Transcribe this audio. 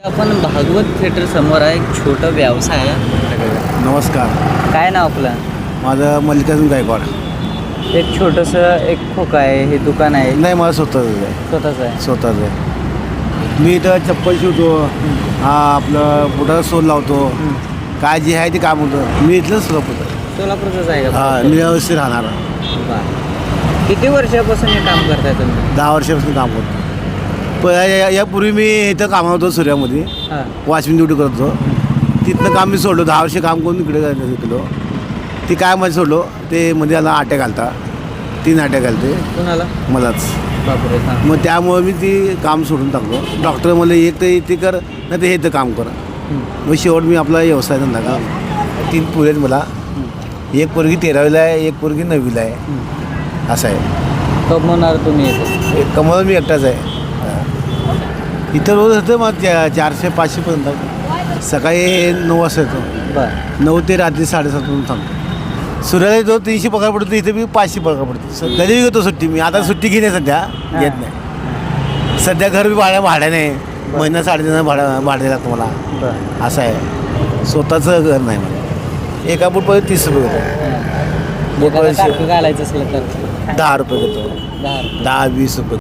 आपण भागवत थिएटर समोर आहे, एक छोटा व्यवसाय आहे. नमस्कार, काय नाव आपलं? माझं मल्लिकार्जुन गायकवाड. एक छोटंसं एक खोका आहे, हे दुकान आहे, नाही, मला स्वतःच आहे. स्वतःच आहे. स्वतःच आहे. मी इथं चप्पल शिवतो, आपलं बुटाला सोल लावतो. काय जे आहे ते काम होतं. मी इथलंच सोलापूरचंच आहे का? निरावस्थित राहणार. बरं. किती वर्षापासून हे काम करताय तुम्ही? 10 वर्षापासून काम करतो. यापूर्वी मी इथं कामावर होतो सूर्यामध्ये, हां. वॉचमॅन ड्युटी करत होतो. तिथनं काम मी सोडलो. 10 वर्ष काम करून इकडे गेलो. ती काय मध्ये सोडलो, ते मध्ये आला अटॅक आलता. 3 अटॅक आले ते कुणाला? मलाच. बापरे. हां. मग त्यामुळे मी ती काम सोडून टाकलो. डॉक्टर म्हणले एक तर ते कर, नाही तर हे तर काम कर. मग शेवट मी आपला व्यवसाय धंदा का. 3 पोरी आहेत मला. एक पोरगी 13वीला आहे, एक पोरगी 9वीला आहे. असं आहे. कमवणार तुम्ही येते? कमवलं मी एकटाच आहे. इथं रोज होतं मग 400-500 पर्यंत. सकाळी 9 वाजता येतो. बरं. 9 ते रात्री 7:30 पर्यंत थांबतो. सूर्याला येतो 300 पगार पडतो. इथे मी 500 पगार पडतो. कधी घेतो सुट्टी मी. आता सुट्टी घेणे सध्या घेत नाही. सध्या घर बी भाड्याने आहे. महिना 3.5 भाडे लागतो मला. बरं. असं आहे. स्वतःचं घर नाही मला. एका फूट पहिले 30 रुपये घेतो. एखादा काठी घालायचं असलं तर 10 रुपये घेतो. 10. 10-20 रुपये.